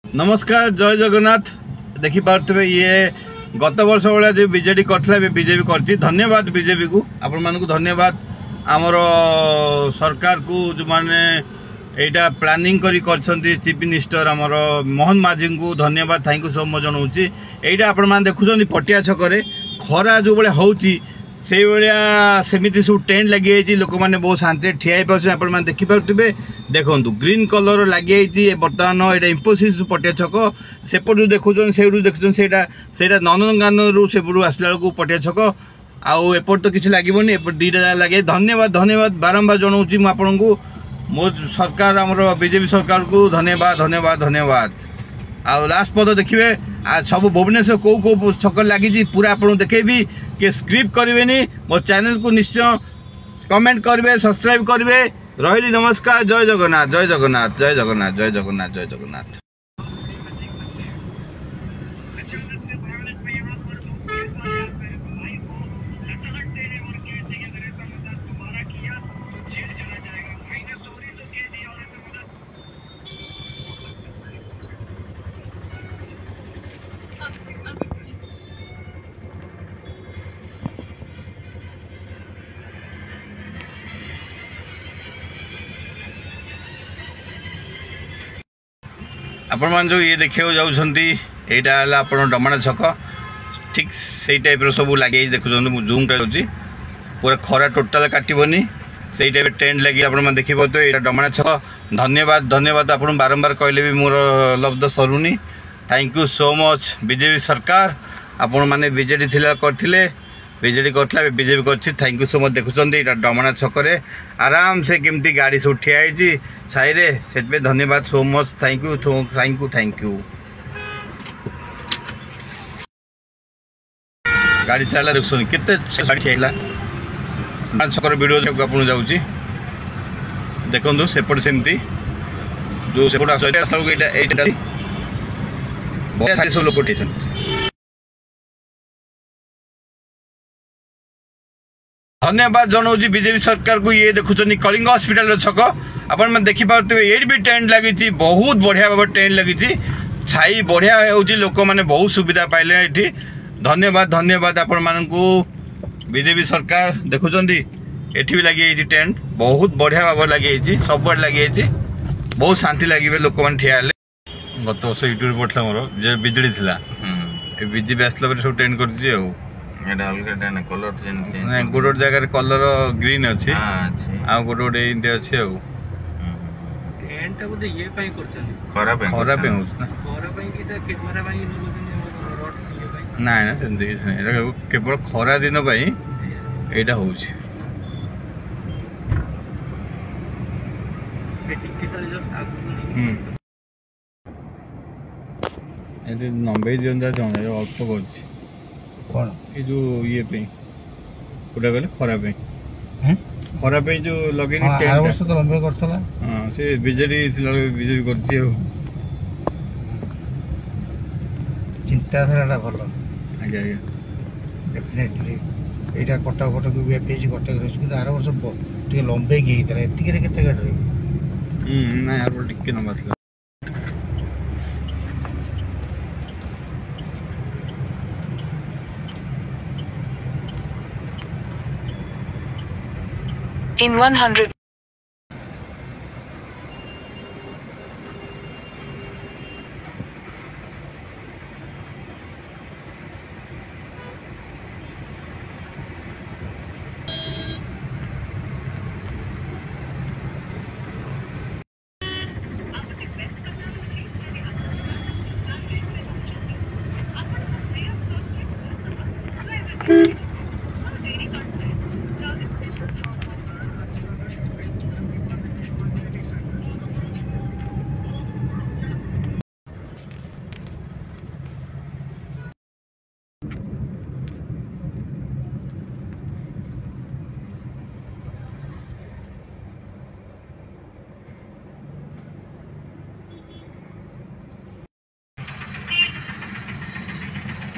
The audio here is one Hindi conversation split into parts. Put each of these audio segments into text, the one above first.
नमस्कार जय जगन्नाथ। देखी पारे ये गत वर्ष भाया जो बीजेडी करथिला बीजेपी करछि। धन्यवाद बीजेपी को, आपण मानकु धन्यवाद। आमर सरकार को जो माने एटा प्लानिंग करी करछंती चीफ मिनिस्टर आमर मोहन माझी को धन्यवाद, थैंक यू सो मच जनाऊँगी। एटा आपण माने देखुछंती पटिया छकरे खरा जो बळे होउची से भाया सेमिति सब टेंट लगी लोक मैंने बहुत शांति ठिया पार्टी देखिपे। देखो ग्रीन कलर लगी बर्तमान यहाँ इंफोसिस पटिया छक सेपटू देखुन से देखुन से नंदनकानन रु से आसला बेलू पटिया छक आउ एपट तो किसी लगे एपट दुईटा जगह लगे। धन्यवाद धन्यवाद बारंबार जनाऊँगी मुझे मो सरकार आमर बीजेपी सरकार को धन्यवाद धन्यवाद धन्यवाद। आ लास्ट पद देखिए सब भुवनेश्वर कौ कौ छक लगी पूरा आपको देखेबी कि स्क्रिप्ट करेंगे। मो चैनल को निश्चय कमेंट करेंगे, सब्सक्राइब करेंगे। रही नमस्कार। जय जगन्नाथ जय जगन्नाथ जय जगन्नाथ जय जगन्नाथ जय जगन्नाथ। आपण मान जो ये देखा जाऊँगी यहाँ आप डमाणा छक ठीक से टाइप सब लगे देखुं जूम कर पूरा खरा टोटाल काटबनी से टाइप टेंट लगे आप देखिए तो यहाँ डमाणा छक। धन्यवाद धन्यवाद आप बारंबार कहले भी मोर लब्ध सरुनी। Thank you so much BJP सरकार। आपण मैंने बीजेडी करथिले बीजेडी करथिला बीजेपी करछि। Thank you so much. देखुं यहाँ डमाणा छकरे आराम से केमती गाड़ी सब ठिया छाई से धन्यवाद so much. Thank you thank you thank you. गाड़ी चला देखुन केते गाड़ी ठिया छकर वीडियो आपन जाऊँगी देखो सेपट सेमती जो सेपट सब लोग उठे। धन्यवाद जनाऊँगी बीजेपी सरकार को। ये देखुं कलिंग हॉस्पिटल छक आप देखिपे ये भी टेंट लगी बहुत बढ़िया भाव टेंट लगी छाई बढ़िया हो लोक मैंने बहुत सुविधा पाइले ये। धन्यवाद धन्यवाद आपण मानकु बीजेपी सरकार। देखुं ये भी लगी टेंट बहुत बढ़िया भाव लगी सब लगी बहुत शांति लगे लोक मैंने ठिया। गत वर्ष यूट्यूब पड़ता मोर जो बिजेडी थी बीजेपी आसला सब टेंट कर गोटे जगह कलर ग्रीन अच्छे आ गोटे गोटे अच्छे खराब ना केवल खरा दिन यहाँ हो नंबर दिखा अल्प कर जो ये गोटा कहले खरा जो लगे हाँ से बीजेडी बीजेपी कर चिंताधारा भल। आज्ञा आज्ञा डेफिनेटली यहाँ कटक फटक भी कटक रही आर वर्ष टे लंबे होता है केते गाड़ी ना यार टिके लंबा था। In 100.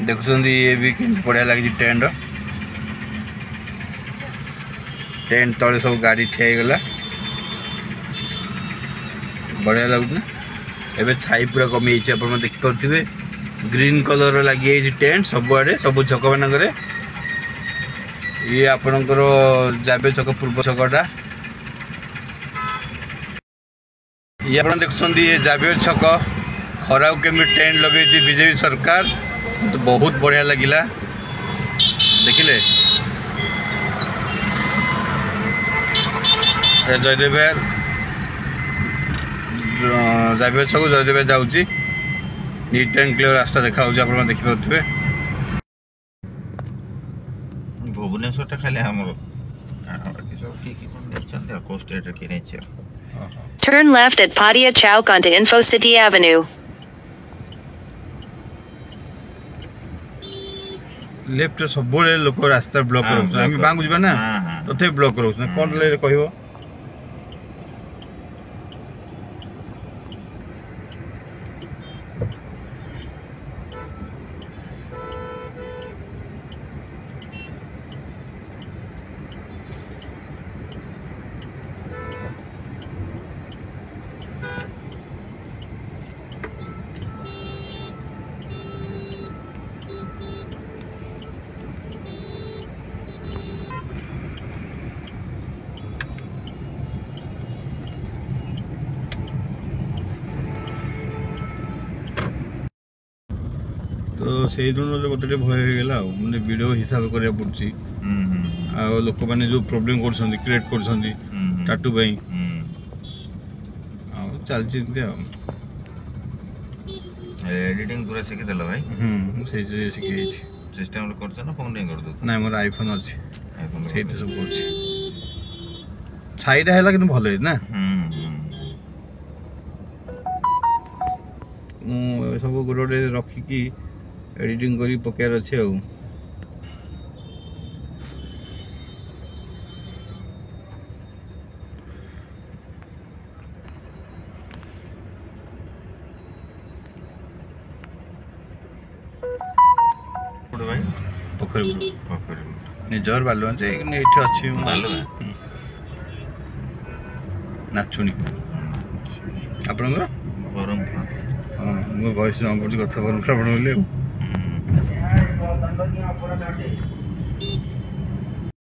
देखुं ये भी बढ़िया लगी टेंट टेंट तले सब गाड़ी ठियागला बढ़िया लगुना। एबे छाई पूरा कमी जाइए आप देखिपे ग्रीन कलर लगी टेंट सबुआड़े सब छक मानक ये आपणकर जाबे छक पूर्व छकटा ये आप देखुं ये जाबे छक खरा केमी टेंट लगे बीजेपी सरकार तो बहुत बढ़िया लगिला देखिले जयदेव जाबे छक जयदेव जाऊँगी नीट एंड क्लियर रास्ता देखा आप देखिपे भुवनेश्वर खाली हमर Turn left at Padia Chowk onto InfoCity Avenue. Left सब लोक रास्ता ब्लॉक रोच बांगू जा ना तथे ब्लॉक रोच कौन कह तो से गोटे भय होगा मैंने वीडियो हिसाब करा पड़ी लोक मैंने जो प्रोब्लेम क्रिएट कर टाटू चलती एडिटिंग पूरा शिखी देल भाई शिखी सिस्टम रे करछ ना फोन रे कर दो ना मोर आईफोन अछि सेट सब करछि छाईटा हैला कि भलो है ना सब गोटे रखिकी एडिटिंग करी पकायर अच्छे आ पोखरी निजर बालुआ ये अच्छी नाचुनी आपणकर हाँ मो वॉइस जमा पड़ी कथा बरमपुर बोले